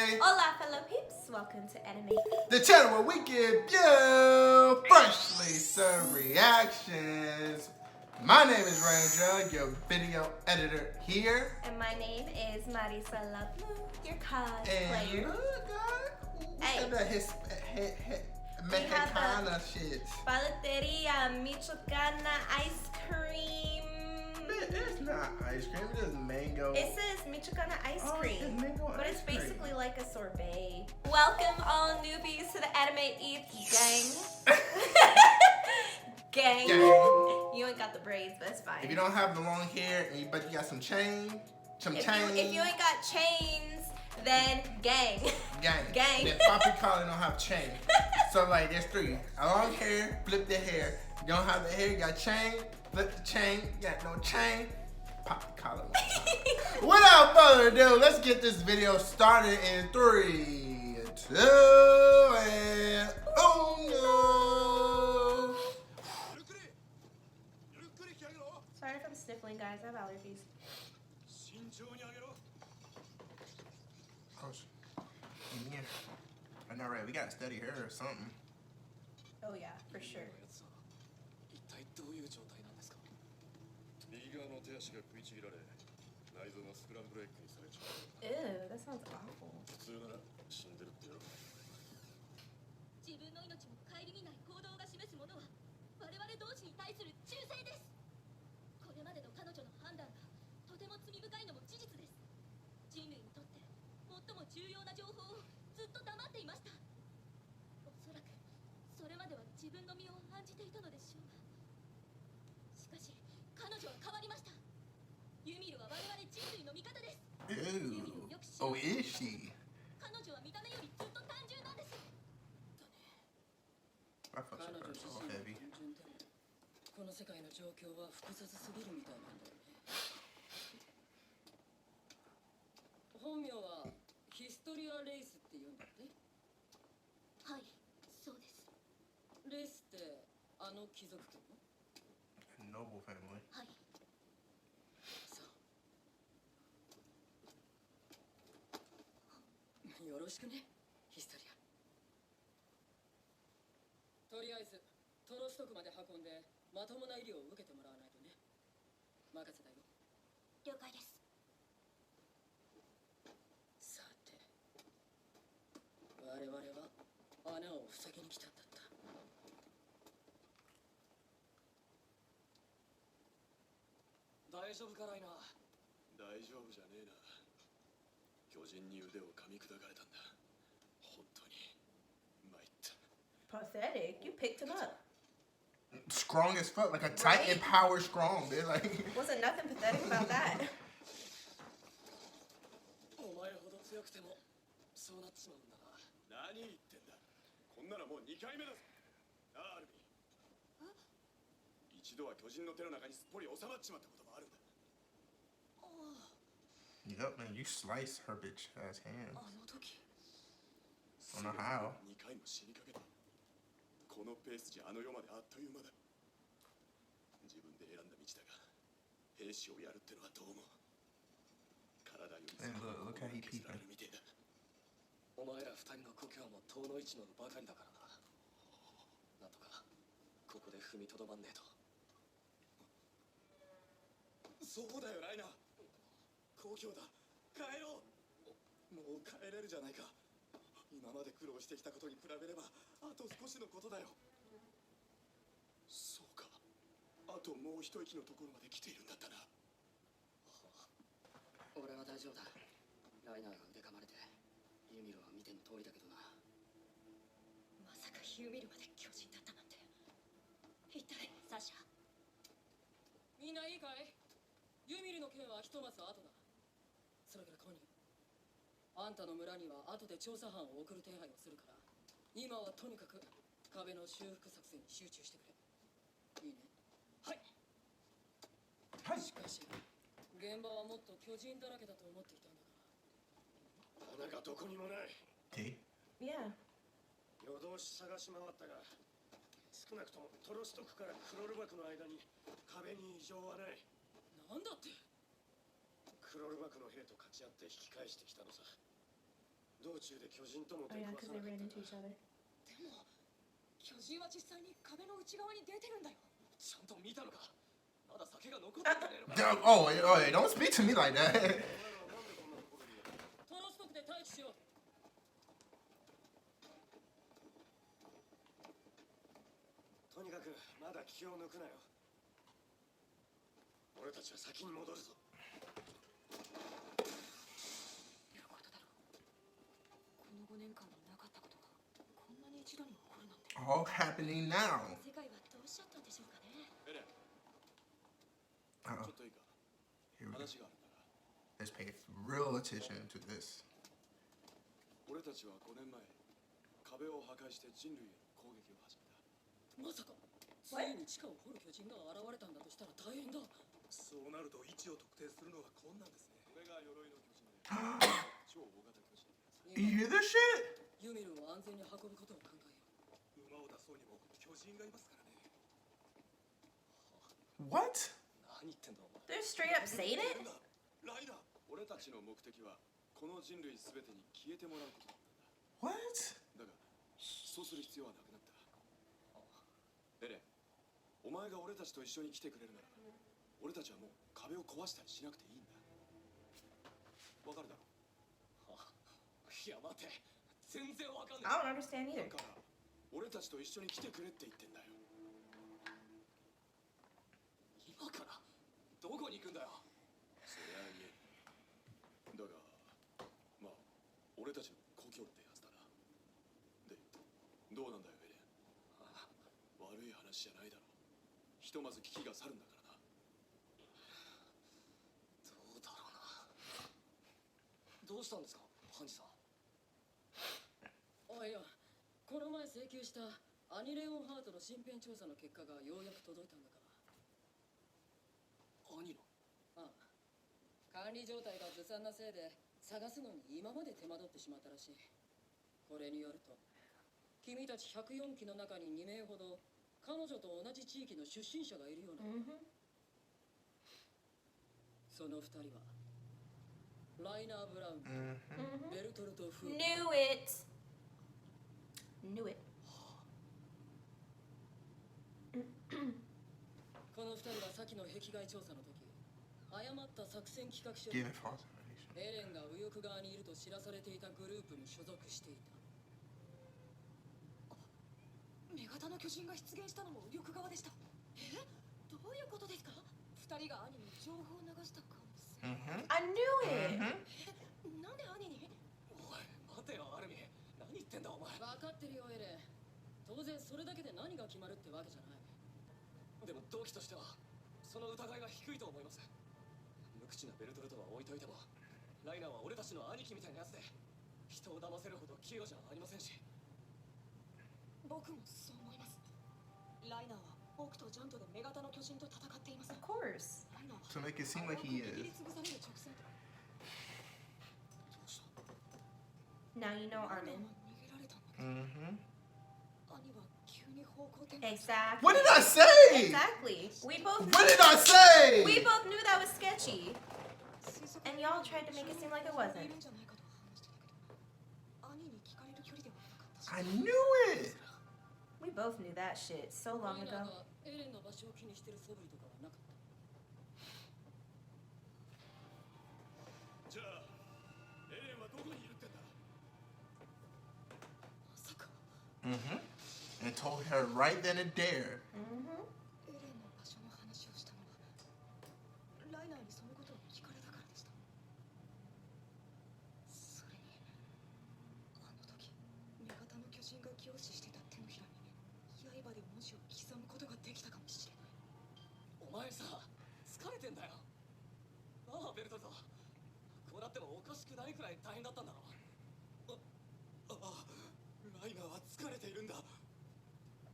say, Hola, fellow peeps. Welcome to Anime. the channel where we give you freshly served reactions. My name is Ranger, your video editor here. And my name is Marisa Lovelu, your cosplayer. And look, Hey. Mexicana shit. Paleteria Michoacana ice cream. It's not ice cream, it is mango. It says Michoacana ice cream, it's mango but ice it's cream. basically like a sorbet. Welcome all newbies to the Anime Eats gang. Gang. You ain't got the braids, but it's fine. If you don't have the long hair, but you got some chain, If you ain't got chains, then gang. Gang. Then Papi Collar don't have chain. So like there's three. A long hair, flip the hair. You don't have the hair, you got chain, flip the chain, you got no chain. Papi Collar. Without further ado, let's get this video started in 3, 2, and oh no. Sorry if I'm sniffling, guys. I have allergies. I know, right? We gotta study her or something. Oh yeah, for sure. Ew, that sounds awful. Ew. Oh, is she? I fucked with her so heavy. Noble family. Pathetic. You picked him up. Strong as fuck, like a Titan power strong, dude. Like Wasn't nothing pathetic about that. Yep, man, you slice her bitch ass hands. Don't know how. And look how he peeping. Okay. Yeah. 道中で巨人とも Oh 出 yeah, くわ because さ they なかっ ran た into each other. でも巨人は実際に壁の内側に出てるんだよ。ちゃんと見たのか。まだ酒が残ってんじゃねえのか。Oh, don't speak to me like that. お前らはなんでこんなところにいる。トロストクで待機しよう。とにかくまだ気を抜くなよ。俺たちは先に戻るぞ。いうことだろう。この5年間になかったことがこんなに一度に起こるなんて。 All happening now. 世界はどうしちゃったんでしょうかね。エレン、ち Uh-oh. ょっといいか。 Here we go. 話があるんだが、 Let's pay real attention to this. 俺たちは5年前、壁を破壊して人類への攻撃を始めた。まさかついに地下を掘る巨人が現れたんだとしたら大変だ。そうなると位置を特定するのが困難ですね。これが鎧の巨人で、超大型巨人。 You hear this shit? ユミルを安全に運ぶことを考えよう。馬を出そうにも巨人がいますからね。 What? 何言ってんだお前。 They're straight up saying it? ライダー。俺たちの目的はこの人類すべてに消えてもらうことだったん What? だ。だがそうする必要はなくなった。エレン、お前が俺たちと一緒に来てくれるなら俺たちはもう壁を壊したりしなくていいんだ。わかるだろ。いや待て、全然わかん I ない。 don't understand だ either. から俺たちと一緒に来てくれって言ってんだよ。今からどこに行くんだよ。そりゃ言えん。だがまあ俺たちの故郷ってやつだな。でどうなんだよエレン。悪い話じゃないだろう。ひとまず危機が去るんだからな。どうだろうな。どうしたんですか、ハンジさん。あ、いや、この前請求したアニレオンハートの身辺調査の結果がようやく届いたんだから。兄の。ああ、管理状態がずさんなせいで探すのに今まで手間取ってしまったらしい。これによると君たち104機の中に2名ほど彼女と同じ地域の出身者がいるような。その2人はライナー・ブラウン、ベルトルト・フー。 Knew it. Knew it. この2人は先の壁外調査の時誤った作戦企画書 Giving に false information. エレンが右翼側にいると知らされていたグループに所属していた。女型の巨人が出現したのも右翼側でした。どういうことですか。2人が兄に情報を流した可能性。 I knew it. なんで兄に。おい待てよアルミ、何言ってんだお前。分かってるよエレン。当然それだけで何が決まるってわけじゃない。でも動機としてはその疑いが低いと思います。無口なベルトルトは置いといてもライナーは俺たちの兄貴みたいなやつで人を騙せるほど器用じゃありませんし。僕もそう思います。ライナーは僕とジャントで女型の巨人と戦っています。 Of course. ライナーは To make it seem like he 握り is. つぶされる直線。 Now you know ライナー Armin. は逃げられたんだけど、 兄は急に方向転換。 Exactly. What did I say? Exactly. We both. What did I say? We both knew that was sketchy, and y'all tried to make it seem like it wasn't. I knew it. We both knew that shit so long ago. エレンの場所を気にしてる素振りとかはなかった。じゃあエレンはどこにいるってんだ。まさか And told her right then and there. エレンの場所の話をしたのはライナーにそのことを聞かれたからでした。それにあの時女型の巨人が凝視してた手のひらに刃で文字を刻むことができたかもしれない。お前さ疲れてんだよ。ああベルトルト、こうなってもおかしくないくらい大変だったんだろう。ライナーは疲れているんだ。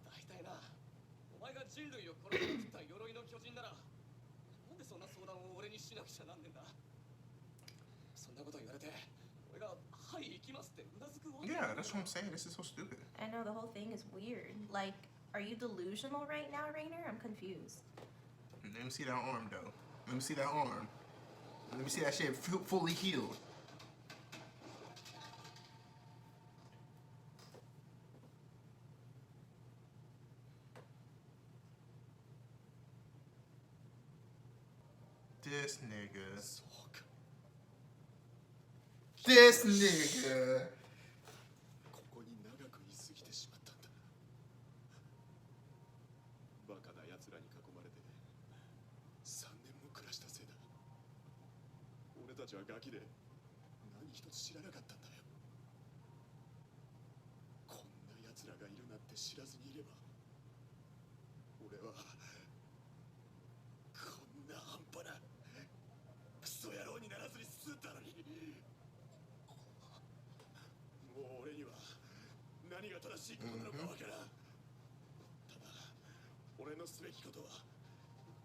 大体な、お前が人類を殺しまくった鎧の巨人ならなんでそんな相談を俺にしなくちゃなんねんだ。そんなこと言われて俺がはい行きますってうなずくわけ。 Yeah, that's what I'm saying. This is so stupid. I know the whole thing is weird. Like, are you delusional right now, Rainer? I'm confused. Let me see that arm, though. Let me see that arm. Let me see that shit fully healed. This nigga. そうか This nigga. ここに長く居すぎてしまったんだバカな奴らに囲まれて3年も暮らしたせいだ俺たちはガキで何一つ知らなかったんだよこんな奴らがいるなんて知らずにいれば俺はこんな半端なクソ野郎にならずに済んだのにもう俺には何が正しいことなのかわからんただ俺のすべきことは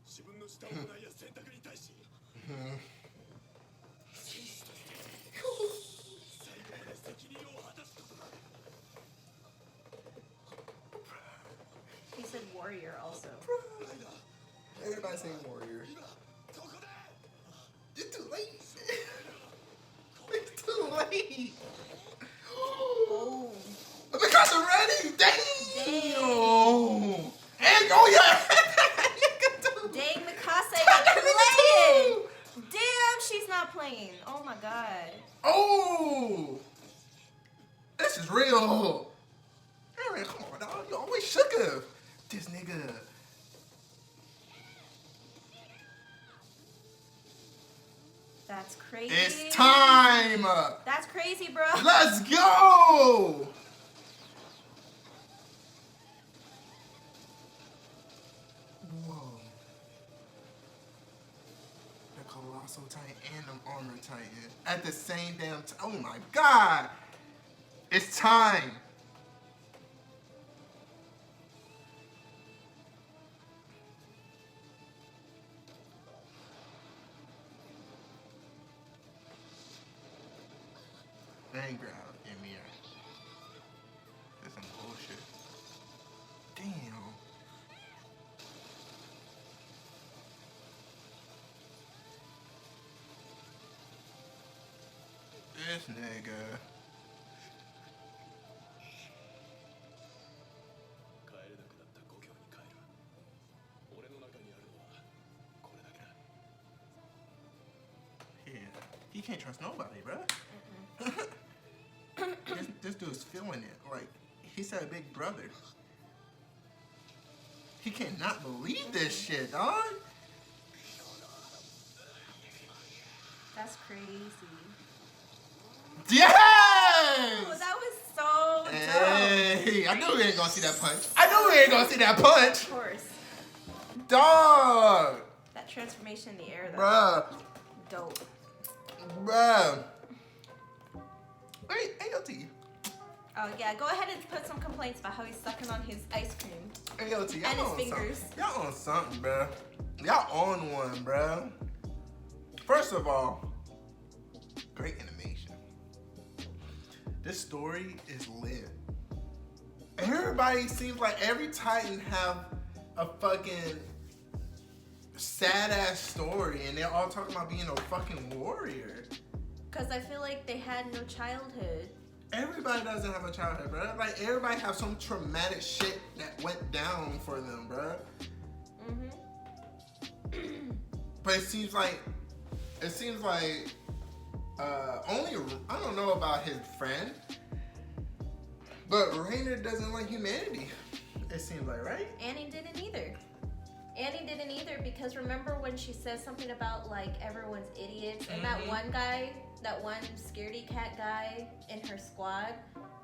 自分のした行いや選択に対し戦士として最後まで責任を果たすことだ He said warrior also. Everybody saying warrior. 今ここで It's too late. It's too late. Oh. Mikasa ready. Damn. And oh yeah. Dang, Mikasa ain't playing. Damn, she's not playing. Oh my god. Oh. This is real. Aaron, come on, dog. You always shook her. This nigga. That's crazy. It's time. That's crazy, bro. Let's go. Whoa. The Colossal Titan and the Armor Titan at the same damn time. Oh my god. It's time. Anger out in me. That's some bullshit. Damn. This nigga. 帰れなくなった故郷に帰る俺の中にあるのはこれだけだ Yeah. He can't trust nobody, bro. This dude's feeling it. Like, he said big brother. He cannot believe this shit, dog. That's crazy. Yes! Oh, that was so dope. Hey, I knew we ain't gonna see that punch. I knew we ain't gonna see that punch. Of course. Dog. That transformation in the air, though. Bruh. Dope. Bruh. Wait, AOT. Oh, yeah. Go ahead and put some complaints about how he's sucking on his ice cream. AOT, y'all And his on fingers. something. Y'all on something, bruh. Y'all on one, bruh. First of all, great animation. This story is lit. Everybody seems like every Titan have a fucking sad ass story, and they're all talking about being a fucking warrior. Because I feel like they had no childhood. Everybody doesn't have a childhood, bro. Like everybody have some traumatic shit that went down for them, bro. But it seems like only I don't know about his friend, but Rainer doesn't like humanity. It seems like, right? Annie didn't either. Annie didn't either because remember when she says something about like everyone's idiots and that one guy, that one scaredy cat guy in her squad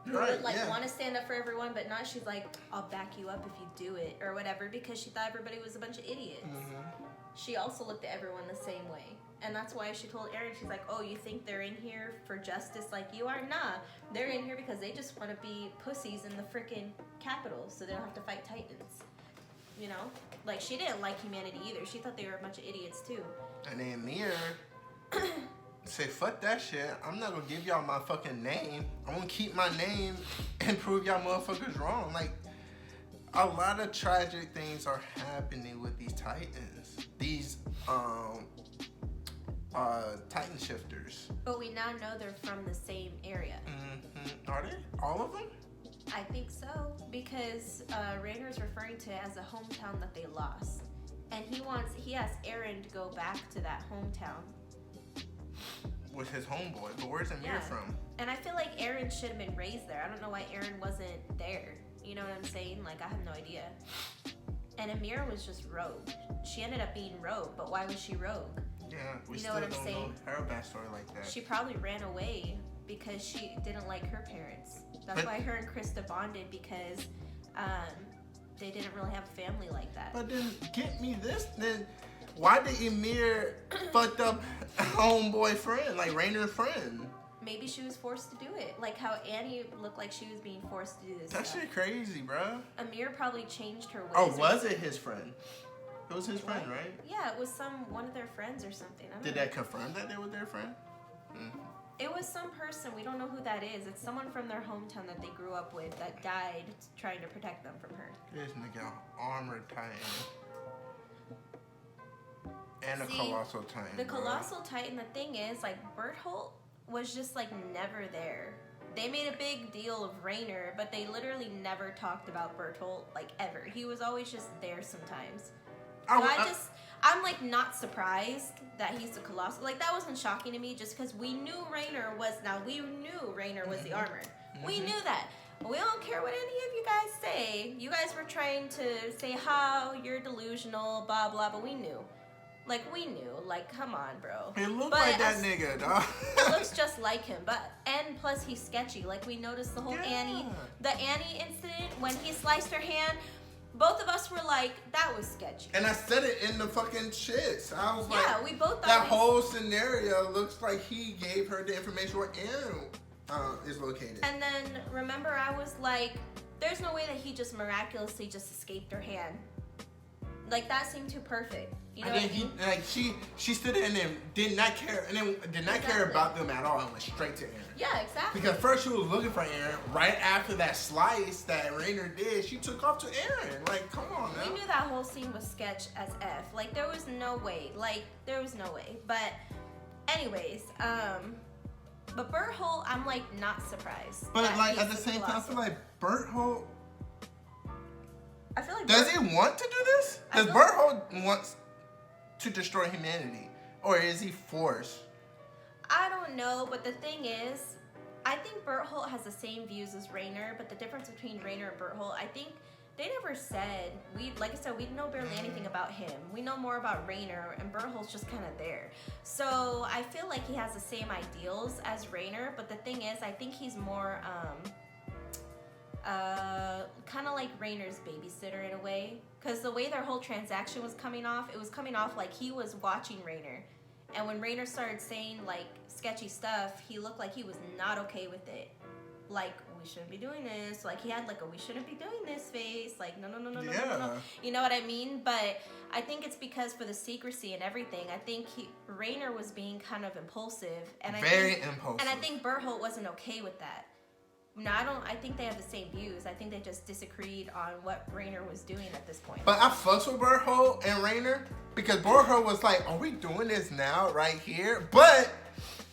who would like want to stand up for everyone, but not. She's like, I'll back you up if you do it or whatever because she thought everybody was a bunch of idiots. She also looked at everyone the same way. And that's why she told Eren, she's like, oh, you think they're in here for justice like you are? Nah, they're in here because they just want to be pussies in the freaking capital so they don't have to fight Titans. You know? Like, she didn't like humanity either. She thought they were a bunch of idiots too. And then Mir say, fuck that shit. I'm not gonna give y'all my fucking name. I'm gonna keep my name and prove y'all motherfuckers wrong. Like, a lot of tragic things are happening with these Titans. These, Titan shifters. But we now know they're from the same area. Are they? All of them? I think so. Because Rainer's referring to it as a hometown that they lost. And he asked Eren to go back to that hometown. With his homeboy, but where's Amir Yeah. from? And I feel like Eren should have been raised there. I don't know why Eren wasn't there. You know what I'm saying? Like, I have no idea. And Amir was just rogue. She ended up being rogue, but why was she rogue? Yeah, we You know still what I'm don't saying? know her backstory like that. She probably ran away because she didn't like her parents. That's But- why her and Krista bonded, because they didn't really have a family like that. But then get me this. Then why did Emir fucked up homeboy friend, like Rainer's friend? Maybe she was forced to do it. Like how Annie looked like she was being forced to do this That stuff. shit crazy, bro. Amir probably changed her ways. Oh, or- was it his friend? It was his friend, What? right? Yeah, it was one of their friends or something. I don't Did know. that confirm that they were their friend? It was some person. We don't know who that is. It's someone from their hometown that they grew up with that died trying to protect them from her. This nigga armored titan. And a See, colossal titan. The bro. Colossal Titan, the thing is, like, Bertholdt was just, like, never there. They made a big deal of Rainer, but they literally never talked about Bertholdt, like, ever. He was always just there sometimes. So I'm, like, not surprised that he's the Colossal. Like, that wasn't shocking to me just because we knew Rainer was the armor. We knew that. We don't care what any of you guys say. You guys were trying to say how you're delusional, blah, blah, but we knew. Like, we knew. Like, come on, bro. It looked But like that as- nigga, dog. It looks just like him, and plus he's sketchy. Like, we noticed the whole Yeah. the Annie incident when he sliced her hand. Both of us were like, that was sketchy. And I said it in the fucking shits. I was Yeah, like, we both thought that we- whole scenario looks like he gave her the information where Aaron is located. And then, remember, I was like, there's no way that he just miraculously just escaped her hand. Like, that seemed too perfect. You know And what I then mean? she stood there and then did not care, and then did not care Exactly. about them at all, and went straight to Aaron. Yeah, exactly. Because first she was looking for Aaron. Right after that slice that Rainer did, she took off to Aaron. Like, come on We now. knew that whole scene was sketch as F. Like, there was no way. But, anyways, but Bertholdt, I'm, like, not surprised. But that like he's at the same time, I Colossal. feel like Berthold, I feel like does he want to do this? I Does feel- Berthold wants to destroy humanity, or is he forced? I don't know, but the thing is, I think Bertholdt has the same views as Rainer, but the difference between Rainer and Bertholdt, I think they never said, like I said, we know barely anything about him. We know more about Rainer, and Bertholdt's just kind of there. So I feel like he has the same ideals as Rainer, but the thing is, I think he's more, kind of like Rainer's babysitter in a way. Because the way their whole transaction was coming off, it was coming off like he was watching Rainer. And when Rainer started saying, like, sketchy stuff, he looked like he was not okay with it. Like, we shouldn't be doing this. Like, he had, like, a we shouldn't be doing this face. Like, no. Yeah. You know what I mean? But I think it's because for the secrecy and everything, I think Rainer was being kind of impulsive. And Very impulsive. And I think Bertholdt wasn't okay with that. No, I think they have the same views. I think they just disagreed on what Rainer was doing at this point. But I fucks with Berthold and Rainer because Berthold was like, "Are we doing this now, right here?" But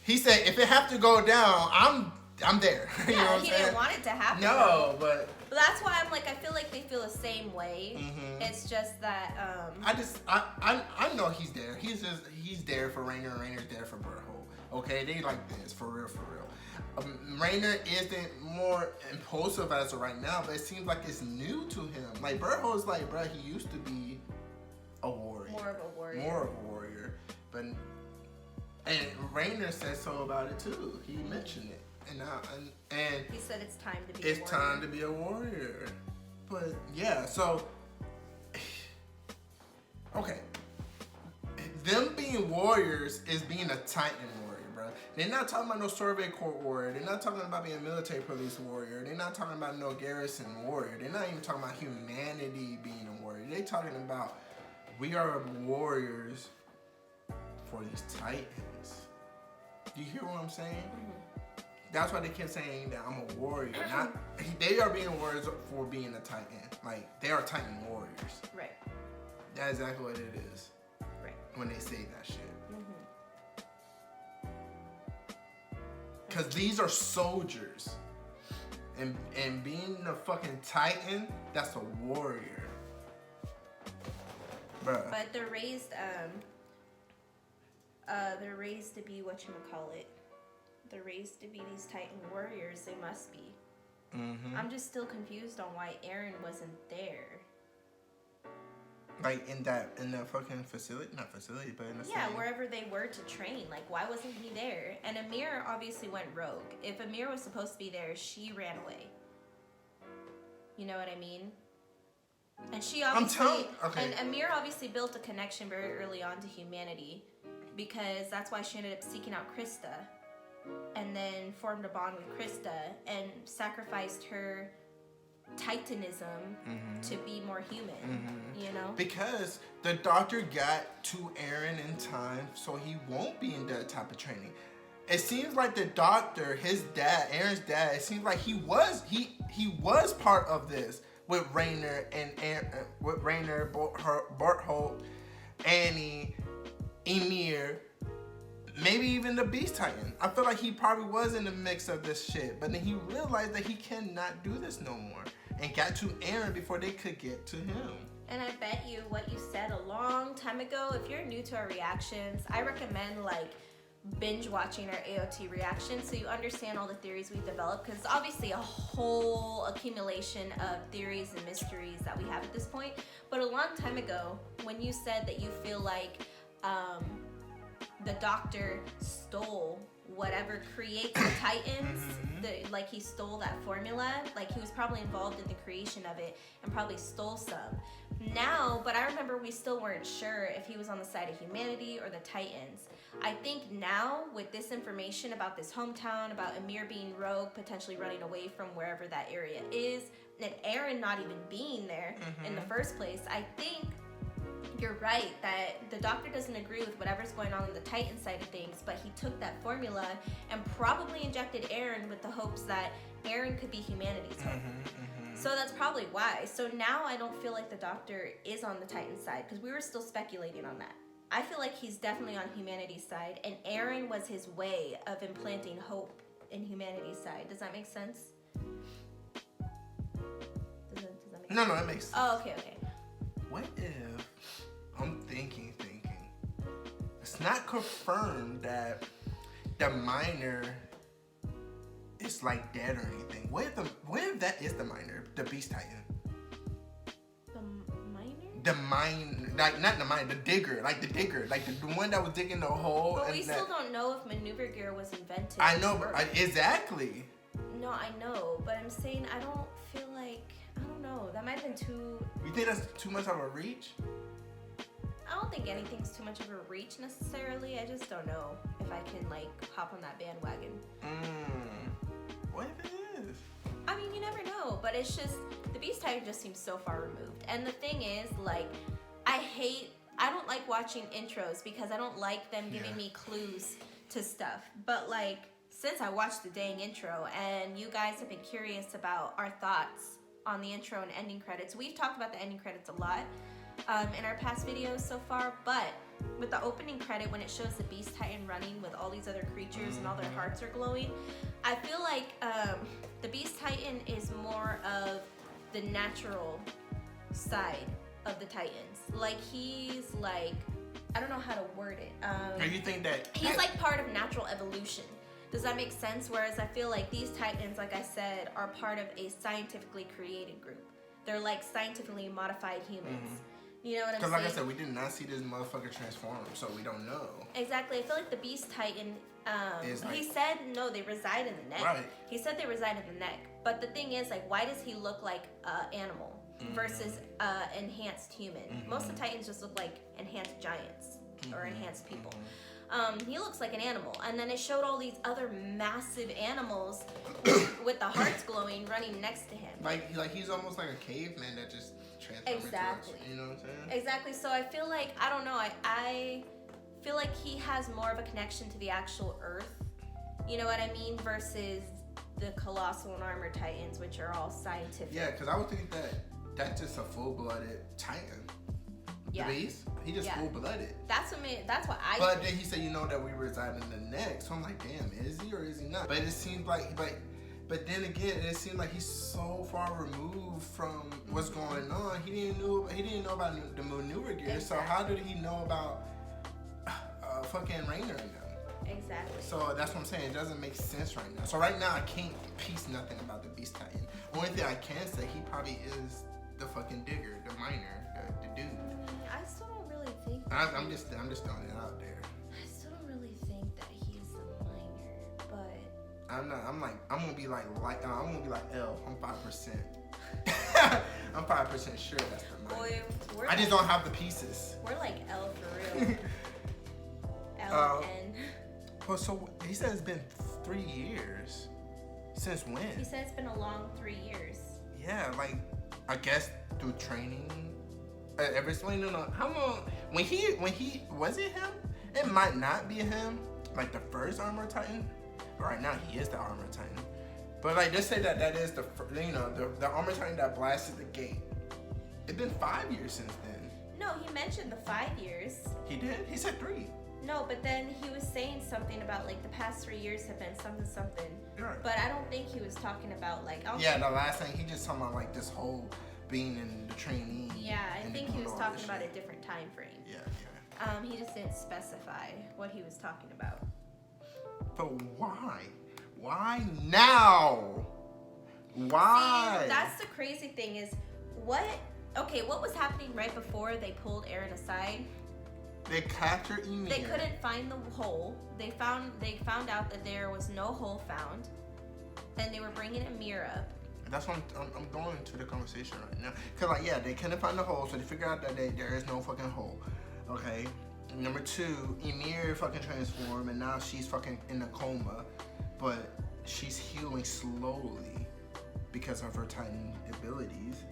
he said, "If it have to go down, I'm there." You know yeah, what I'm he saying? didn't want it to happen. No, but But that's why I'm like, I feel like they feel the same way. Mhm. It's just that, I know he's there. He's there for Rainer. And Rainer's there for Berthold. Okay, they like this for real. Rainer isn't more impulsive as of right now, but it seems like it's new to him. Like Berthold's like, bro, he used to be a warrior. more of a warrior. But and Rainer said so about it too. He mentioned it, and He said it's time to be it's a warrior. time to be a warrior. But yeah, so okay, them being warriors is being a Titan warrior, bro. They're not talking about no survey corps warrior. They're not talking about being a military police warrior. They're not talking about no garrison warrior. They're not even talking about humanity being a warrior. They're talking about we are warriors for these Titans. Do you hear what I'm saying? Mm-hmm. That's why they kept saying that I'm a warrior. Not they are being warriors for being a Titan. Like they are Titan warriors. Right. That's exactly what it is Right. when they say that shit. Mm-hmm. Cause these are soldiers. And being a fucking Titan, that's a warrior. Bruh. But they're raised to be whatchamacallit. They're raised to be these Titan warriors. They must be. Mm-hmm. I'm just still confused on why Eren wasn't there. Like in the fucking facility, not facility, but in the Yeah, same. wherever they were to train. Like, why wasn't he there? And Amir obviously went rogue. If Amir was supposed to be there, she ran away. You know what I mean? And she obviously, and Amir obviously built a connection very early on to humanity, because that's why she ended up seeking out Krista, and then formed a bond with Krista and sacrificed her Titanism to be more human. You know, because the doctor got to Eren in time, so he won't be in that type of training. It seems like the doctor, his dad, Aaron's dad, it seems like he was part of this with Rainer and Berthold, Annie, Emir, maybe even the Beast Titan. I feel like he probably was in the mix of this shit, but then he realized that he cannot do this no more and got to Eren before they could get to him. and I bet you what you said a long time ago, if you're new to our reactions, I recommend like binge watching our AOT reactions so you understand all the theories we've developed, because it's obviously a whole accumulation of theories and mysteries that we have at this point. But a long time ago, when you said that you feel like the doctor stole whatever creates the Titans, like he stole that formula, like he was probably involved in the creation of it and probably stole some. Now, but I remember we still weren't sure if he was on the side of humanity or the Titans. I think now, with this information about this hometown, about Amir being rogue, potentially running away from wherever that area is, and Eren not even being there in the first place, I think you're right that the doctor doesn't agree with whatever's going on the Titan side of things, but he took that formula and probably injected Eren with the hopes that Eren could be humanity's hope. So that's probably why. So now I don't feel like the doctor is on the Titan side, because we were still speculating on that. I feel like he's definitely on humanity's side, and Eren was his way of implanting hope in humanity's side. Does that make sense? Does that make sense? No, that makes sense. Oh, okay. What if I'm thinking it's not confirmed that the miner is like dead or anything? What if that is the miner, the Beast Titan? The mine, like not the mine, the digger, like the one that was digging the hole. But we still don't know if maneuver gear was invented. I know, exactly. No, I know, but I'm saying I don't feel like, I don't know, that might have been too... You think that's too much of a reach? I don't think anything's too much of a reach necessarily. I just don't know if I can like hop on that bandwagon. What if it is? I mean, you never know, but it's just, the Beast Titan just seems so far removed. And the thing is, like, I don't like watching intros because I don't like them giving me clues to stuff. But like, since I watched the dang intro and you guys have been curious about our thoughts on the intro and ending credits, we've talked about the ending credits a lot in our past videos so far, but with the opening credit, when it shows the Beast Titan running with all these other creatures and all their hearts are glowing, I feel like the Beast Titan is more of the natural side of the Titans. Like, he's like, I don't know how to word it. Or you think that... He's like part of natural evolution. Does that make sense? Whereas I feel like these Titans, like I said, are part of a scientifically created group. They're like scientifically modified humans. You know what I'm saying? Because like I said, we did not see this motherfucker transform, so we don't know. Exactly. I feel like the Beast Titan, like, he said, no, they reside in the neck. Right. He said they reside in the neck. But the thing is, like, why does he look like an animal versus enhanced human? Most of the Titans just look like enhanced giants or enhanced people. He looks like an animal. And then it showed all these other massive animals with the hearts glowing running next to him. Like he's almost like a caveman that just transforms into us, you know what I'm saying? Exactly. So I feel like, I don't know, I feel like he has more of a connection to the actual Earth. You know what I mean? Versus the Colossal and Armored Titans, which are all scientific. Yeah, because I would think that that's just a full-blooded Titan. Yeah. The Beast, he just full-blooded. That's what I But think. then he said, you know, that we reside in the neck. So I'm like, damn, is he or is he not? But it seems like, but But then again, it seemed like he's so far removed from what's going on. He didn't know about the maneuver gear. Exactly. So how did he know about fucking Rainer and them? Exactly. So that's what I'm saying. It doesn't make sense right now. So right now I can't piece nothing about the Beast Titan. Only thing I can say, he probably is the fucking digger, the miner, the dude. I still don't really think. I'm just throwing it out there. I still don't really think that he's a minor, but I'm gonna be like L. I'm 5%. I'm 5% sure that's the miner. boy, I just don't have the pieces. we're like L for real. L and N. Well, so he said it's been 3 years. Since when? He said it's been a long 3 years. Yeah, like I guess through training. Ever since how long? When he was it him? It might not be him. Like the first Armor Titan. But right now he is the Armor Titan. But like just say that is the Armor Titan that blasted the gate. It's been 5 years since then. No, he mentioned the 5 years. He did. He said 3. No, but then he was saying something about like the past 3 years have been something. Right. But I don't think he was talking about like. Yeah, the last thing he just talking about like this whole being in the trainee. Yeah, I and think he doing was all talking this about a shit. different time frame. Yeah. He just didn't specify what he was talking about. But why? Why now? Why? See, that's the crazy thing is what was happening right before they pulled Eren aside? They captured Ymir. They couldn't find the hole. They found out that there was no hole found. And they were bringing Ymir up. That's what I'm going into the conversation right now. Cause like they couldn't find the hole, so they figured out that there is no fucking hole. Okay. Number 2, Ymir fucking transformed, and now she's fucking in a coma, but she's healing slowly because of her Titan abilities.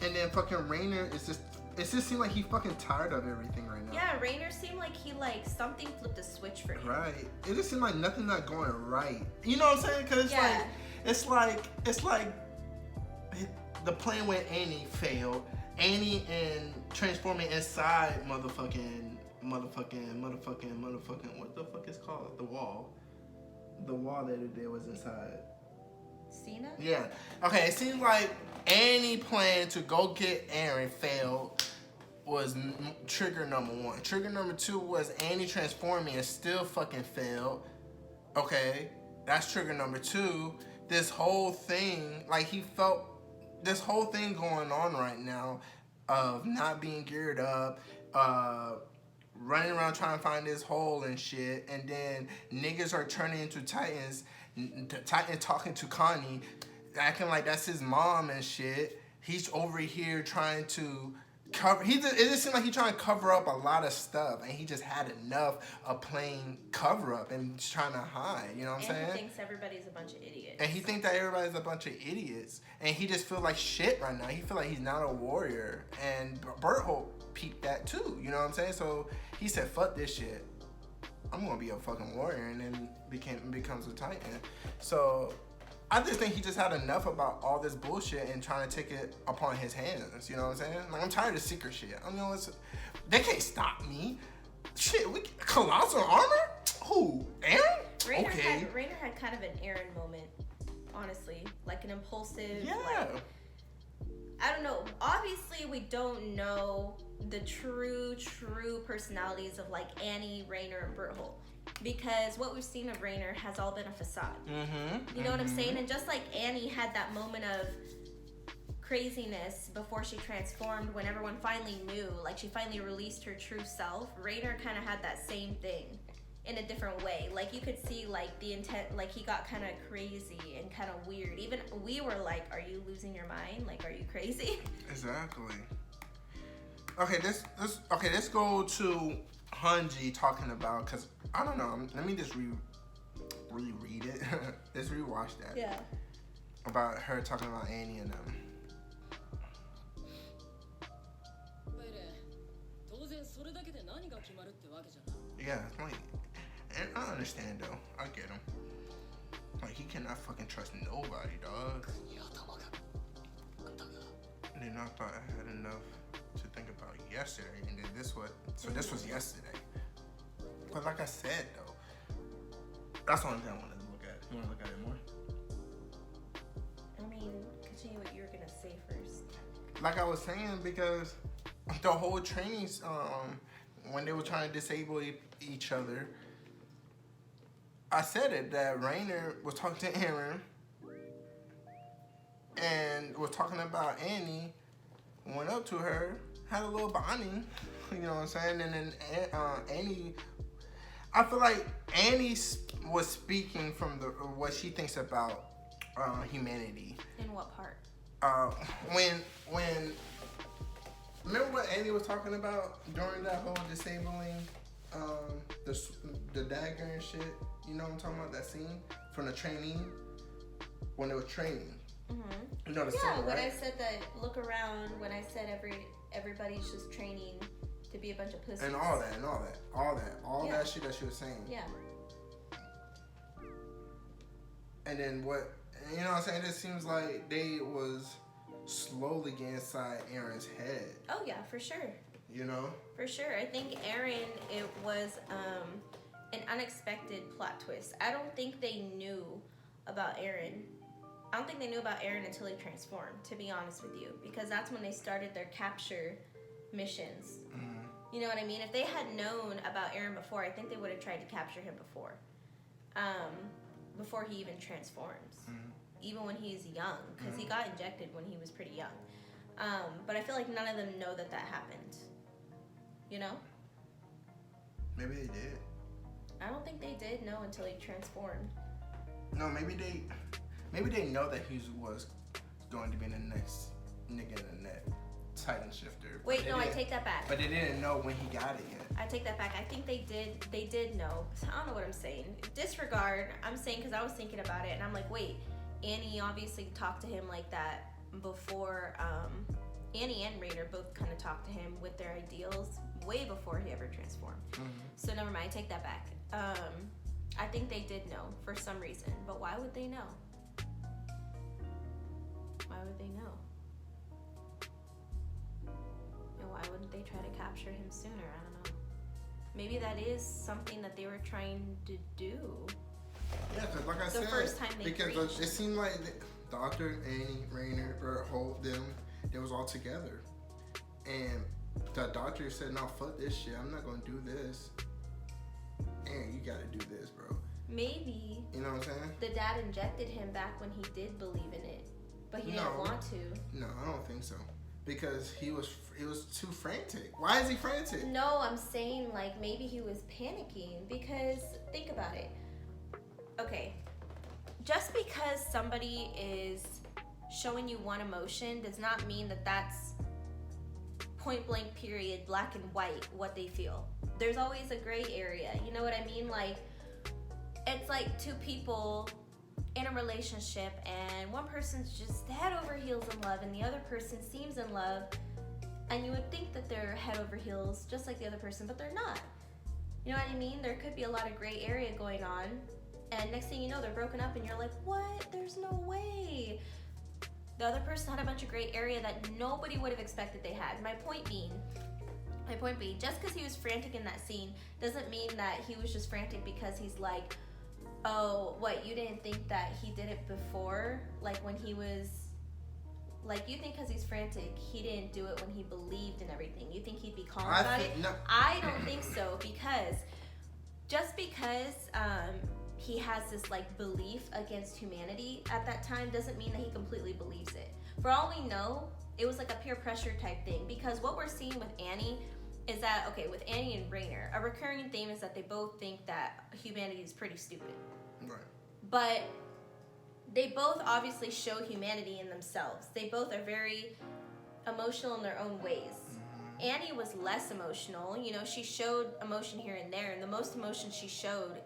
And then fucking Rainer is just. It just seems like he's fucking tired of everything right now. Yeah, Rainer seemed like he something flipped a switch for him. Right. It just seemed like nothing not going right. You know what I'm saying? Cause it's like the plan with Annie failed. Annie and transforming inside motherfucking what the fuck is called? The wall. The wall that there was inside. Cena? Yeah. Okay, it seems like any plan to go get Eren failed was trigger number 1. Trigger number 2 was Annie transforming and still fucking failed. Okay, that's trigger number 2. This whole thing, like he felt this whole thing going on right now of not being geared up, running around trying to find this hole and shit, and then niggas are turning into Titans. Titan talking to Connie, acting like that's his mom and shit. He's over here trying to cover. It just seemed like he's trying to cover up a lot of stuff, and he just had enough of playing cover up and just trying to hide. You know what I'm saying? And he thinks everybody's a bunch of idiots. And he thinks that everybody's a bunch of idiots, and he just feels like shit right now. He feel like he's not a warrior, and Berthold peeped that too. You know what I'm saying? So he said, "Fuck this shit. I'm gonna be a fucking warrior," and then becomes a Titan. So I just think he just had enough about all this bullshit and trying to take it upon his hands. You know what I'm saying? Like I'm tired of secret shit. I mean, they can't stop me. Shit, colossal armor? Who? Eren? Rainer had kind of an Eren moment, honestly, like an impulsive. Yeah. Like, I don't know. Obviously, we don't know the true personalities of like Annie, Rainer, and Berthold, because what we've seen of Rainer has all been a facade. Mm-hmm. You know what I'm saying? And just like Annie had that moment of craziness before she transformed, when everyone finally knew, like she finally released her true self, Rainer kind of had that same thing in a different way. Like you could see like the intent, like he got kind of crazy and kind of weird. Even we were like, are you losing your mind? Like, are you crazy? Exactly. Okay, let's go to Hanji talking about, because I don't know, let me just reread it. Let's rewatch that. Yeah. About her talking about Annie and them. Yeah, like, and I understand though. I get him. Like, he cannot fucking trust nobody, dog. And then I thought I had enough to think about yesterday, and then this was yesterday. But like I said though, that's the only thing I want to look at. You want to look at it more? I mean, continue what you were gonna say first. Like I was saying, because the whole training, when they were trying to disable each other, I said it that Rainer was talking to Aaron and was talking about Annie. Went up to her, had a little bonding, you know what I'm saying? And then Annie, I feel like Annie was speaking from what she thinks about humanity. In what part? When remember what Annie was talking about during that whole disabling the dagger and shit? You know what I'm talking about? That scene from the training when they were training. Mm-hmm. You know the yeah, scene, when right? I said that, look around, when I said everybody's just training to be a bunch of pussies. And all that shit that she was saying. Yeah. And then what, you know what I'm saying? It seems like they was slowly getting inside Aaron's head. Oh yeah, for sure. You know? For sure. I think Aaron, it was an unexpected plot twist. I don't think they knew about Aaron. I don't think they knew about Aaron until he transformed, to be honest with you. Because that's when they started their capture missions. Mm-hmm. You know what I mean? If they had known about Aaron before, I think they would have tried to capture him before. Before he even transforms. Mm-hmm. Even when he's young. Because he got injected when he was pretty young. But I feel like none of them know that happened. You know? Maybe they did. I don't think they did know until he transformed. No, maybe they know that he was going to be the next nigga in the net. Titan shifter. Wait, no, I take that back. But they didn't know when he got it yet. I take that back. I think they did know. I don't know what I'm saying. Disregard, I'm saying because I was thinking about it and I'm like, wait, Annie obviously talked to him like that before, Annie and Rainer both kind of talked to him with their ideals way before he ever transformed. Mm-hmm. So never mind, I take that back. I think they did know for some reason, but why would they know? Why would they know? And why wouldn't they try to capture him sooner? I don't know. Maybe that is something that they were trying to do. Yeah, because like I said, first time they because reached. it seemed like Doctor, Annie, Rainer, or Holt, they was all together. And the doctor said, no, fuck this shit. I'm not going to do this. And you got to do this, bro. Maybe. You know what I'm saying? The dad injected him back when he did believe in it. But he didn't want to. No, I don't think so. Because he was too frantic. Why is he frantic? No, I'm saying like maybe he was panicking because think about it. Okay, just because somebody is showing you one emotion does not mean that that's point blank period, black and white, what they feel. There's always a gray area. You know what I mean? Like, it's like two people in a relationship and one person's just head over heels in love and the other person seems in love and you would think that they're head over heels just like the other person, but they're not. You know what I mean? There could be a lot of gray area going on and next thing you know they're broken up and you're like, what? There's no way. The other person had a bunch of gray area that nobody would have expected they had. My point being, just because he was frantic in that scene doesn't mean that he was just frantic because he's like, oh, what, you didn't think that he did it before? Like when he was, like you think because he's frantic, he didn't do it when he believed in everything. You think he'd be calm about it? No. I don't think so because just because he has this like belief against humanity at that time doesn't mean that he completely believes it. For all we know, it was like a peer pressure type thing because what we're seeing with Annie is that, okay, with Annie and Rainer, a recurring theme is that they both think that humanity is pretty stupid. Right. But they both obviously show humanity in themselves. They both are very emotional in their own ways. Annie was less emotional. You know, she showed emotion here and there, and the most emotion she showed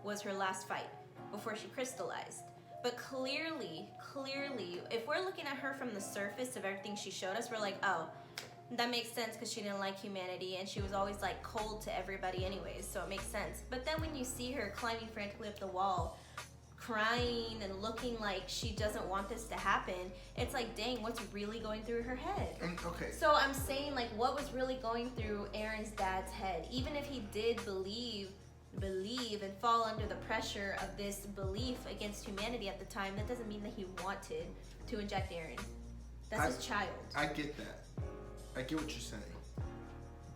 was her last fight before she crystallized. But clearly, if we're looking at her from the surface of everything she showed us, we're like, oh, that makes sense because she didn't like humanity and she was always like cold to everybody anyways, so it makes sense. But then when you see her climbing frantically up the wall, crying and looking like she doesn't want this to happen, it's like, dang, what's really going through her head? Okay. So I'm saying, like, what was really going through Aaron's dad's head? Even if he did believe believe and fall under the pressure of this belief against humanity at the time, that doesn't mean that he wanted to inject Aaron. That's his child. I get that. I get what you're saying.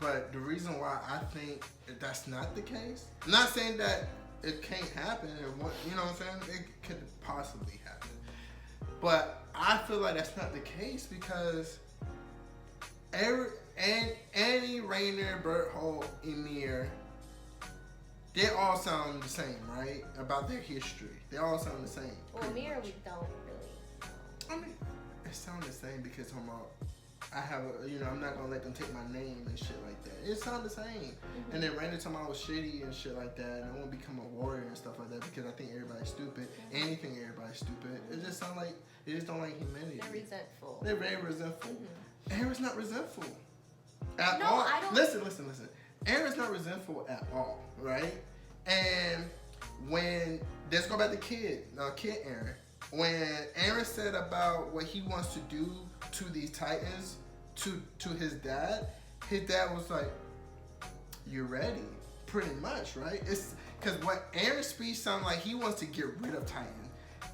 But the reason why I think that that's not the case, I'm not saying that it can't happen, or you know what I'm saying? It could possibly happen. But I feel like that's not the case because Annie, Rainer, Bert Holt, Emir, they all sound the same, right? About their history. They all sound the same. Well, Emir, we don't really know. I mean, it sounds the same because I have I'm not gonna let them take my name and shit like that. It sounds the same. Mm-hmm. And then Rainer told me I was shitty and shit like that, and I won't become a warrior and stuff like that because I think everybody's stupid. Mm-hmm. Anything everybody's stupid. It just sounds like they just don't like humanity. They're resentful. They're very resentful. Mm-hmm. Aaron's not resentful at no, all. I don't. Listen. Aaron's not resentful at all, right? And when let's go back to kid Aaron. When Aaron said about what he wants to do to these Titans to his dad was like, "You're ready," pretty much, right? It's because what Aaron's speech sounded like he wants to get rid of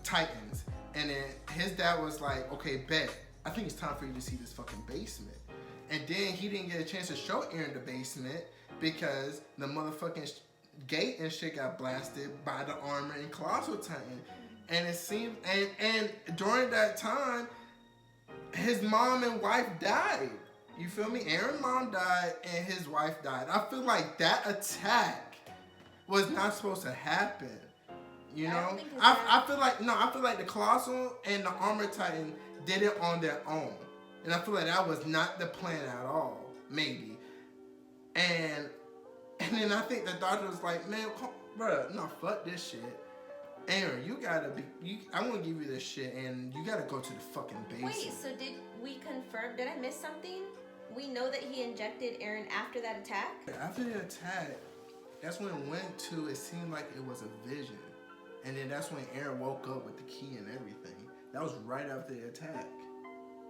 Titans, and then his dad was like, "Okay, bet. I think it's time for you to see this fucking basement." And then he didn't get a chance to show Aaron the basement because the motherfucking gate and shit got blasted by the armor and Colossal Titan. And it seemed, and during that time, his mom and wife died. You feel me? Aaron's mom died and his wife died. I feel like that attack was not supposed to happen. You know? I feel like the Colossal and the Armor Titan did it on their own. And I feel like that was not the plan at all. Maybe. And then I think the doctor was like, man, bro, no, fuck this shit. Aaron, you gotta be. I'm gonna give you this shit, and you gotta go to the fucking basement. Wait, so did we confirm? Did I miss something? We know that he injected Aaron after that attack. After the attack, that's when it went to. It seemed like it was a vision, and then that's when Aaron woke up with the key and everything. That was right after the attack.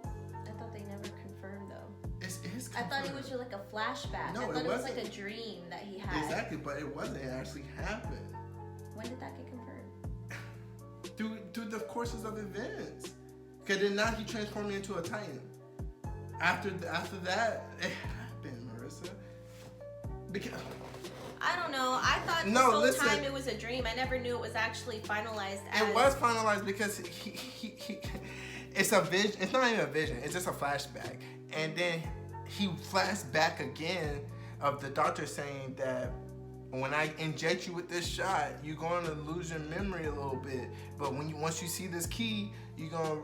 I thought they never confirmed though. It's I thought it was just like a flashback. No, I thought it was wasn't. like a dream that he had. Exactly, but it wasn't. It actually happened. When did that get confirmed? Through the courses of events. Because then now he transformed into a Titan. After that, it happened, Marissa. Because I don't know. I thought this whole time it was a dream. I never knew it was actually finalized as... It was finalized because he it's a vision. It's not even a vision. It's just a flashback. And then he flashed back again of the doctor saying that when I inject you with this shot, you're going to lose your memory a little bit. But once you see this key, you're gonna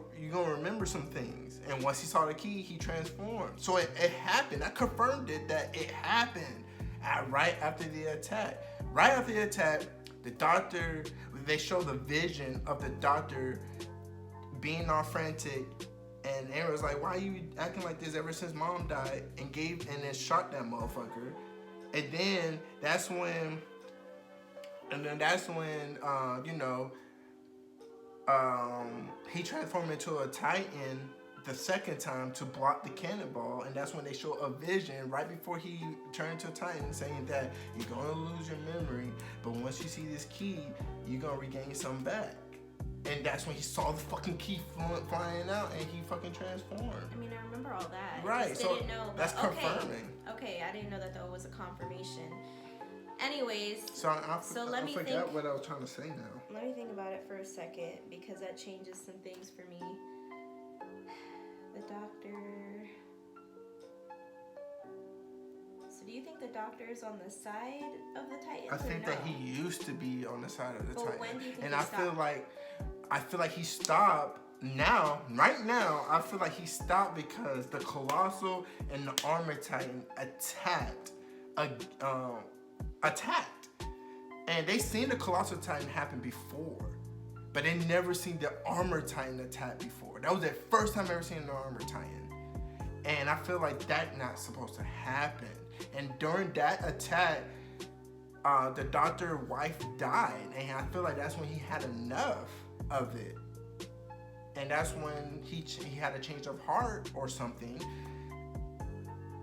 remember some things. And once he saw the key, he transformed. So it happened. I confirmed it that it happened right after the attack. Right after the attack, the doctor, they show the vision of the doctor being all frantic. And Aaron was like, "Why are you acting like this ever since mom died?" And then shot that motherfucker. And then that's when he transformed into a Titan the second time to block the cannonball, and that's when they show a vision right before he turned to a Titan saying that you're gonna lose your memory, but once you see this key, you're gonna regain some back. And that's when he saw the fucking key flying out and he fucking transformed. I mean, I remember all that. Right, I just so didn't know, that's confirming. Okay, I didn't know that was a confirmation. Anyways, so let me forget think. what I was trying to say now. Let me think about it for a second because that changes some things for me. The doctor. So do you think the doctor is on the side of the Titans? I think or no? that he used to be on the side of the But Titan. when do you think And he I feel stopped? like he stopped now, right now, I feel like he stopped because the Colossal and the Armor Titan attacked. And they seen the Colossal Titan happen before, but they never seen the Armor Titan attack before. That was the first time I ever seen the Armor Titan. And I feel like that's not supposed to happen. And during that attack, the doctor's wife died, and I feel like that's when he had enough of it. And that's when he had a change of heart or something,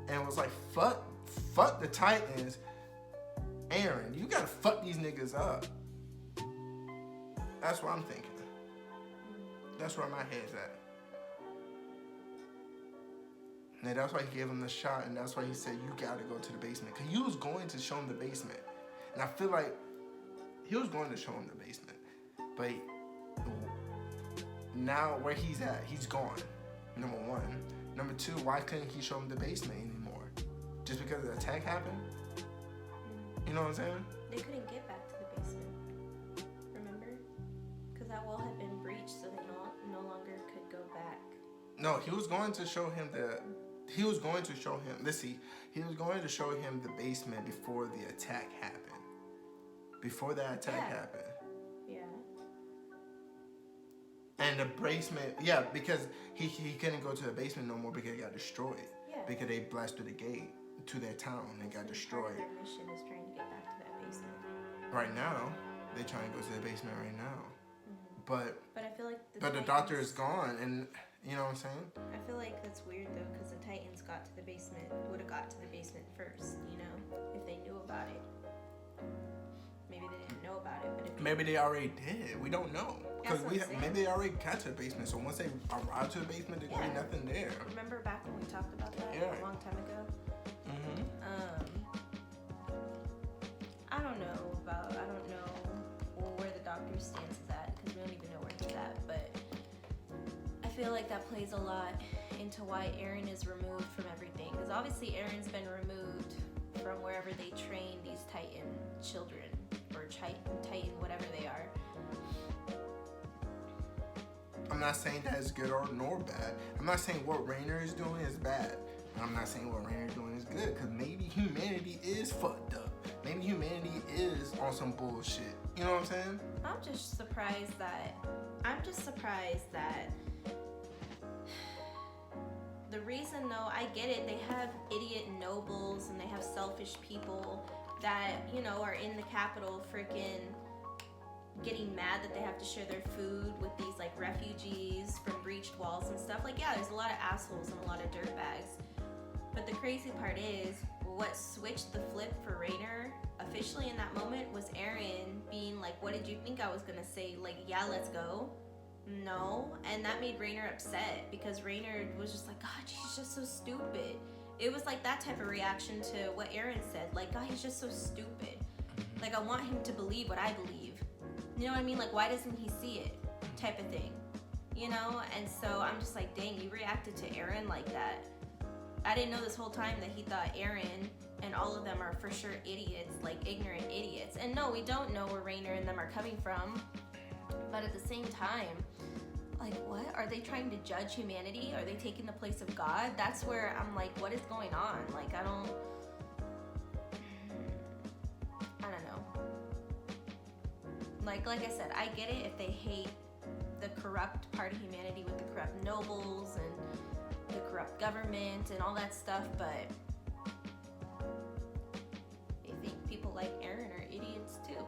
and was like, fuck the Titans. Aaron, you gotta fuck these niggas up. That's what I'm thinking. That's where my head's at. And that's why he gave him the shot, and that's why he said, you gotta go to the basement. Because he was going to show him the basement. And I feel like he was going to show him the basement. But now where he's at, he's gone. Number one. Number two, why couldn't he show him the basement anymore? Just because the attack happened? You know what I'm saying? They couldn't get back to the basement. Remember? Because that wall had been breached, so they no longer could go back. No, he was going to show him he was going to show him the basement before the attack happened. Before that attack happened. Yeah. And the basement, yeah, because he couldn't go to the basement no more because it got destroyed. Yeah. Because they blasted the gate to their town and got destroyed. Part of their mission is trying to get back to that basement. Right now, they're trying to go to the basement right now. But I feel like the doctor is gone, and you know what I'm saying? I feel like that's weird though, because the Titans would have got to the basement first, you know, if they knew about it. Maybe they didn't know about it, but if Maybe they already did. We don't know. Because That's what I'm saying. maybe they already got to the basement. So once they arrive to the basement, there's gonna be nothing there. remember back when we talked about that Yeah. a long time ago? Mm-hmm. I don't know where the doctor's stance is at, because we don't even know where he's at, but I feel like that plays a lot into why Aaron is removed from everything, because obviously Aaron's been removed from wherever they train these Titan children, or Titan whatever they are. I'm not saying that is good or nor bad. I'm not saying what Rainer is doing is bad. I'm not saying what Rainer is doing is good, because maybe humanity is fucked up. Maybe humanity is on some bullshit. You know what I'm saying? I'm just surprised that the reason though, I get it, they have idiot nobles and they have selfish people that, you know, are in the capital freaking getting mad that they have to share their food with these like refugees from breached walls and stuff. Like, yeah, there's a lot of assholes and a lot of dirtbags. But the crazy part is, what switched the flip for Rainer officially in that moment was Aaron being like, what did you think I was gonna say? Like, yeah, let's go. No. And that made Rainer upset, because Rainer was just like, God, she's just so stupid. It was like that type of reaction to what Aaron said. Like, God, he's just so stupid. Like, I want him to believe what I believe. You know what I mean? Like, why doesn't he see it? Type of thing. You know? And so I'm just like, dang, you reacted to Aaron like that. I didn't know this whole time that he thought Aaron and all of them are for sure idiots, like ignorant idiots. And no, we don't know where Rainer and them are coming from. But at the same time, like, what? Are they trying to judge humanity? Are they taking the place of God? That's where I'm like, what is going on? Like, I don't know. Like I said, I get it if they hate the corrupt part of humanity with the corrupt nobles and the corrupt government and all that stuff, but they think people like Aaron are idiots too.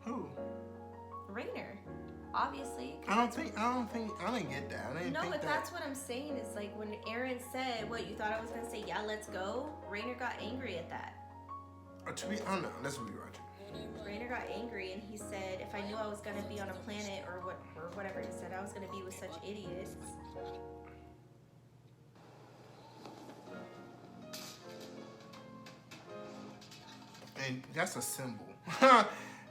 Who? Rainer, obviously. I didn't get that. But that's what I'm saying is, like, when Aaron said, what, you thought I was gonna say, yeah, let's go? Rainer got angry at that. I don't know. Let's be right. Rainer got angry and he said, if I knew I was gonna be on a planet or whatever he said, I was gonna be with such idiots. And that's a symbol.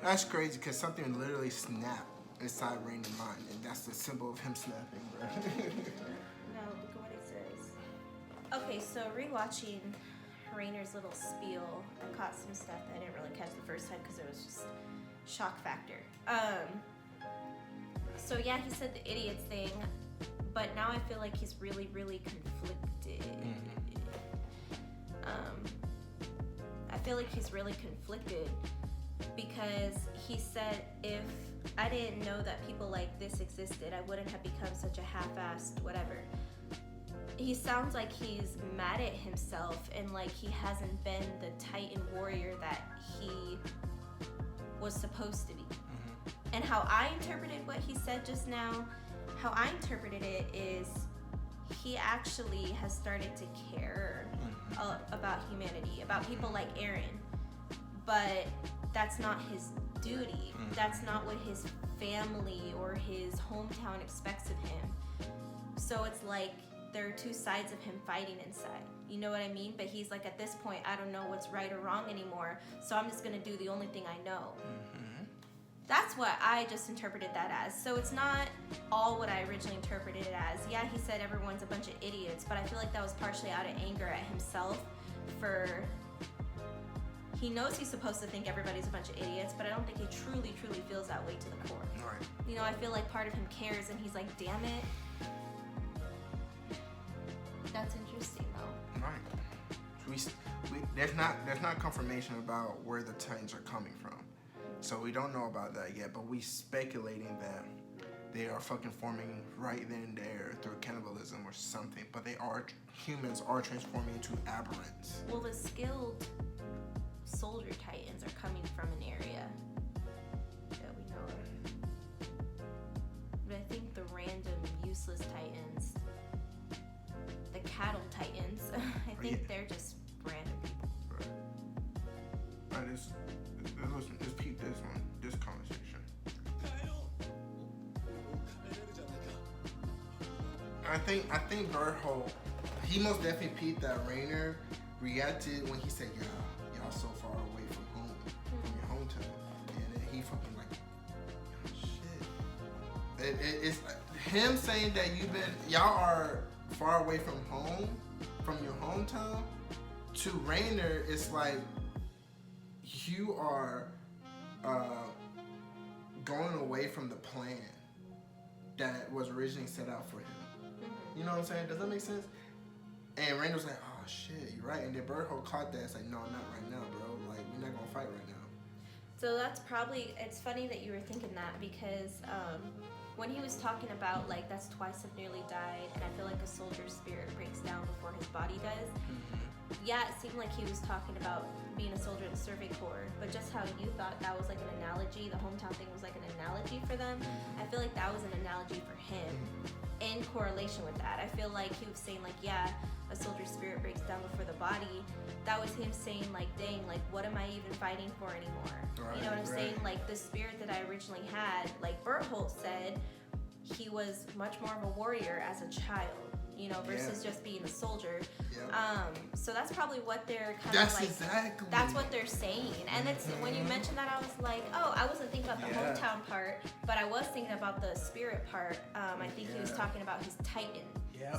That's crazy, because something literally snapped inside Rainer's mind, and that's the symbol of him snapping, bro. No, look at what it says. Okay, so rewatching Rainer's little spiel, I caught some stuff that I didn't really catch the first time because it was just shock factor. So yeah, he said the idiots thing, but now I feel like he's really, really conflicted. I feel like he's really conflicted because he said, if I didn't know that people like this existed, I wouldn't have become such a half-assed whatever. He sounds like he's mad at himself and like he hasn't been the Titan warrior that he was supposed to be. And how I interpreted what he said just now, how I interpreted it is he actually has started to care about humanity, about people like Aaron. but that's not his duty. That's not what his family or his hometown expects of him. So it's like there are two sides of him fighting inside. You know what I mean? But he's like, at this point, I don't know what's right or wrong anymore, so I'm just gonna do the only thing I know. That's what I just interpreted that as. So it's not all what I originally interpreted it as. Yeah, he said everyone's a bunch of idiots, but I feel like that was partially out of anger at himself for... He knows he's supposed to think everybody's a bunch of idiots, but I don't think he truly feels that way to the core. Right. You know, I feel like part of him cares, and he's like, damn it. That's interesting, though. Right. There's not confirmation about where the Titans are coming from. So we don't know about that yet, but we speculating that they are fucking forming right then and there through cannibalism or something. But humans are transforming into aberrants. Well, the skilled soldier Titans are coming from an area that we know of. But I think the random useless Titans, the cattle Titans, I think they're just random people. Right. Listen, just peep this one, this conversation. I think Berthold, he most definitely peeped that Rainer reacted when he said, y'all so far away from home, from your hometown. And then he fucking like, oh, shit. It's him saying that y'all are far away from home, from your hometown, to Rainer, it's like, you are going away from the plan that was originally set out for him. You know what I'm saying? Does that make sense? And Rainer was like, oh shit, you're right. And then Berthold caught that. It's like, no, not right now, bro. Like, we're not gonna fight right now. So that's probably, it's funny that you were thinking that, because when he was talking about, like, that's twice I've nearly died, and I feel like a soldier's spirit breaks down before his body does. Yeah, it seemed like he was talking about being a soldier in the Survey Corps, but just how you thought that was like an analogy, the hometown thing was like an analogy for them, I feel like that was an analogy for him in correlation with that. I feel like he was saying like, yeah, a soldier's spirit breaks down before the body. That was him saying like, dang, like what am I even fighting for anymore? Right, you know what I'm saying? Like the spirit that I originally had, like Berthold said, he was much more of a warrior as a child, you know, versus just being a soldier. So that's probably what they're kind of like. Exactly. That's what they're saying. And it's when you mentioned that, I was like, oh, I wasn't thinking about the hometown part, but I was thinking about the spirit part. I think he was talking about his Titan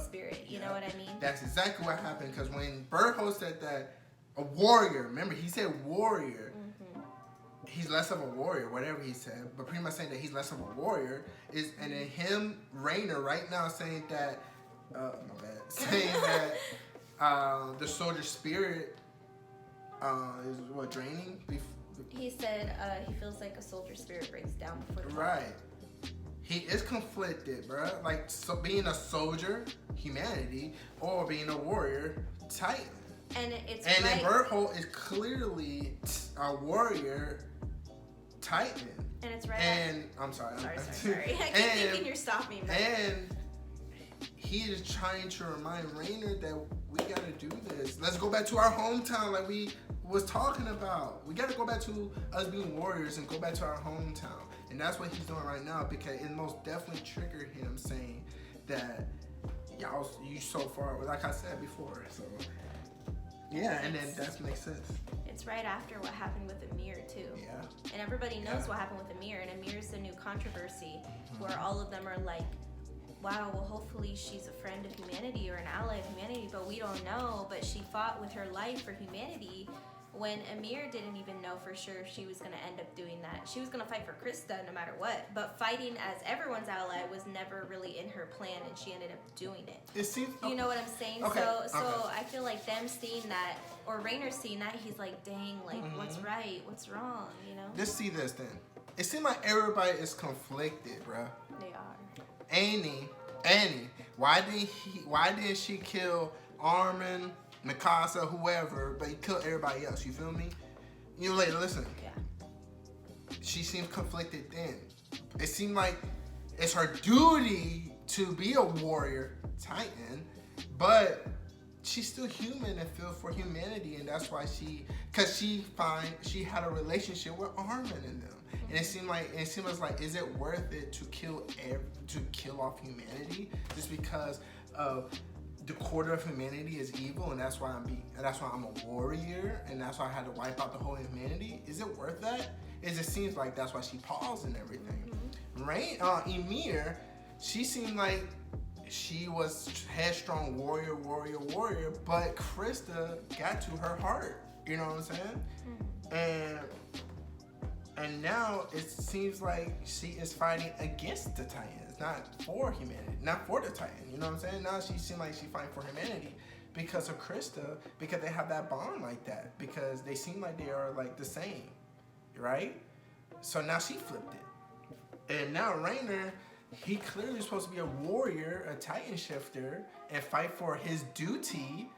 spirit. You know what I mean? That's exactly what happened. Because when Berthold said that, a warrior. Remember, he said warrior. He's less of a warrior, whatever he said, but pretty much saying that he's less of a warrior and then him, Rainer, right now saying that, saying that the soldier spirit is what, draining? He said he feels like a soldier spirit breaks down before the right. He is conflicted, bro. Like being a soldier, humanity, or being a warrior, Titan. And it's and right. then Berthold is clearly a warrior, Titan. And it's right. And I'm sorry. Sorry. I keep thinking you're stopping. But... And he is trying to remind Rainer that we gotta do this. Let's go back to our hometown, like we was talking about. We gotta go back to us being warriors and go back to our hometown. And that's what he's doing right now, because it most definitely triggered him saying that you so far, like I said before. So yeah, and then that makes sense. It's right after what happened with Amir too. Yeah. And everybody knows what happened with Amir, and Amir's the new controversy where all of them are like, wow, well hopefully she's a friend of humanity or an ally of humanity, but we don't know. But she fought with her life for humanity when Amir didn't even know for sure if she was going to end up doing that. She was going to fight for Krista no matter what, but fighting as everyone's ally was never really in her plan, and she ended up doing it. It seems. You know what I'm saying? Okay. So I feel like them seeing that, or Rainer seeing that, he's like, dang, like what's right, what's wrong, you know? Just see this then. It seems like everybody is conflicted, bruh. They are. Annie, why didn't she kill Armin, Mikasa, whoever, but he killed everybody else? You feel me? You know, like, listen. Yeah. She seemed conflicted then. It seemed like it's her duty to be a warrior Titan, but she's still human and feel for humanity, and that's why she had a relationship with Armin in them, and it seemed like is it worth it to kill off humanity just because of the quarter of humanity is evil, and that's why I'm a warrior, and that's why I had to wipe out the whole humanity? Is it worth that? It just seems like that's why she paused and everything. Right? Ymir, she seemed like she was headstrong warrior, but Krista got to her heart. You know what I'm saying? And now it seems like she is fighting against the Titans, not for humanity, not for the Titan. You know what I'm saying? Now she seems like she's fighting for humanity because of Krista, because they have that bond like that, because they seem like they are like the same, right? So now she flipped it. And now Rainer, he clearly is supposed to be a warrior, a Titan shifter, and fight for his duty,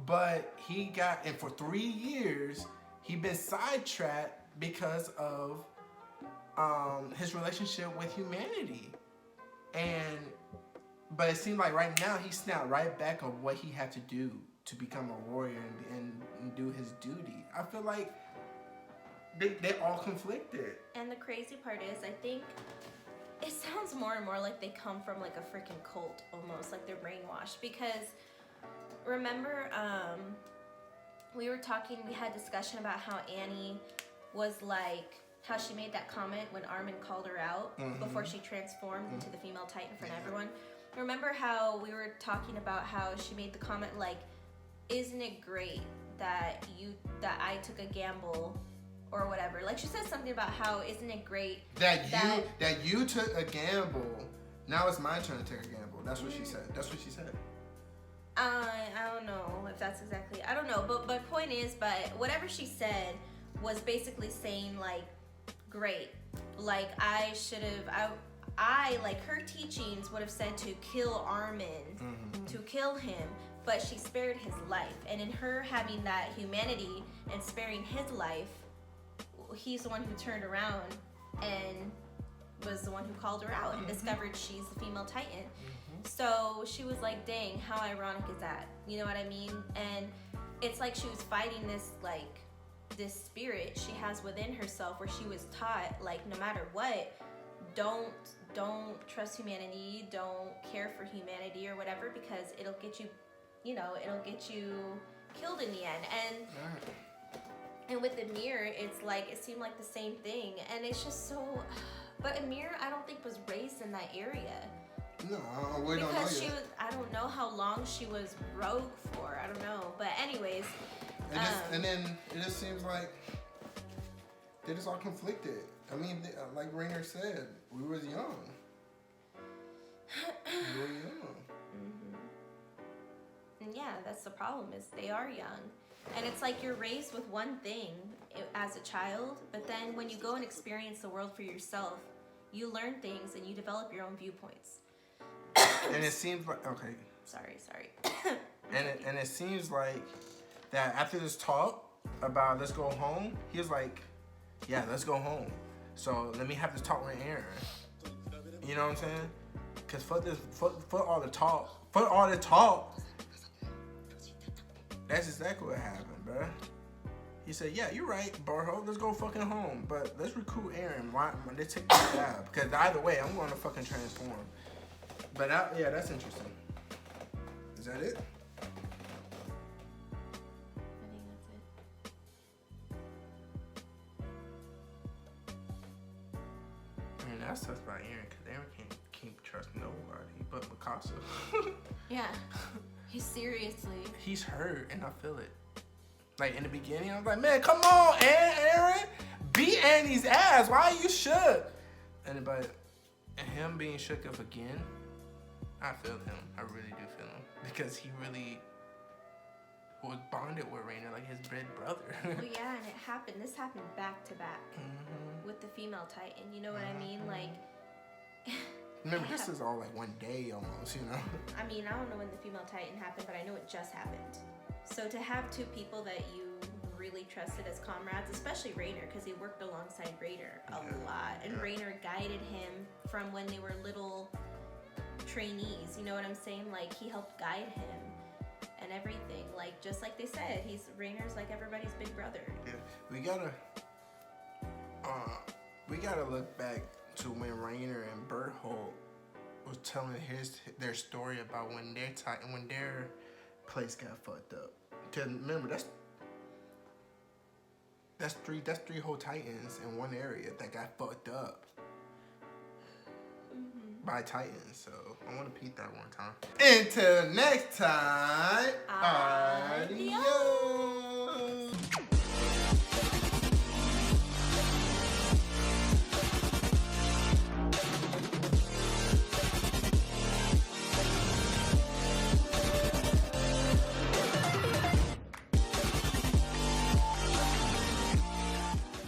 but and for 3 years, he been sidetracked because of his relationship with humanity. But it seemed like right now he snapped right back on what he had to do to become a warrior and do his duty. I feel like they all conflicted. And the crazy part is, I think it sounds more and more like they come from like a freaking cult almost, like they're brainwashed. Because remember, we had discussion about how Annie was like, how she made that comment when Armin called her out before she transformed into the female Titan in front of everyone. Remember how we were talking about how she made the comment like, isn't it great that I took a gamble or whatever? Like she said something about how isn't it great that you took a gamble. Now it's my turn to take a gamble. That's what she said. I don't know if that's exactly. I don't know, but point is, but whatever she said was basically saying like, great, like I should have. I like her teachings would have said to kill Armin, to kill him, but she spared his life, and in her having that humanity and sparing his life, he's the one who turned around and was the one who called her out and discovered she's the female Titan. So she was like, dang, how ironic is that? You know what I mean? And it's like she was fighting this spirit she has within herself, where she was taught, like, no matter what, don't trust humanity, don't care for humanity or whatever, because it'll get you, it'll get you killed in the end. And with Ymir, it's like, it seemed like the same thing, and it's just so. But Ymir, I don't think was raised in that area. No, we don't know yet. Because I don't know how long she was rogue for. I don't know, but anyways. And then it just seems like they just all conflicted. I mean, like Rainer said, we was young. We were young. And yeah, that's the problem, is they are young. And it's like you're raised with one thing as a child, but then when you go and experience the world for yourself, you learn things and you develop your own viewpoints. And it seems like, okay. Sorry. and it seems like that after this talk about let's go home, he was like, yeah, let's go home. So let me have this talk with Aaron. You know what I'm saying? Because for all the talk, that's exactly what happened, bruh. He said, yeah, you're right, Barho, let's go fucking home. But let's recruit Aaron. Why they take the job? Because either way, I'm going to fucking transform. But yeah, that's interesting. Is that it? I think that's it. I mean, that sucks about Aaron, because Aaron can't keep trusting nobody but Mikasa. Yeah. Seriously. He's hurt, and I feel it. Like, in the beginning, I was like, man, come on, Aaron. Beat Annie's ass. Why are you shook? And him being shook up again, I feel him. I really do feel him. Because he really was bonded with Rainer, like his big brother. Well, yeah, and this happened back to back with the female Titan. You know what I mean? Like, remember, this is all like one day almost, you know? I mean, I don't know when the female Titan happened, but I know it just happened. So to have two people that you really trusted as comrades, especially Rainer, because he worked alongside Rainer a lot. And Rainer guided him from when they were little trainees, you know what I'm saying? Like, he helped guide him. and everything. Like, just like they said, Rainer's like everybody's big brother. Yeah, we gotta look back to when Rainer and Berthold was telling their story about when their place got fucked up. Cause remember, that's three whole Titans in one area that got fucked up by Titans. So I want to peep that one time. Until next time, adios.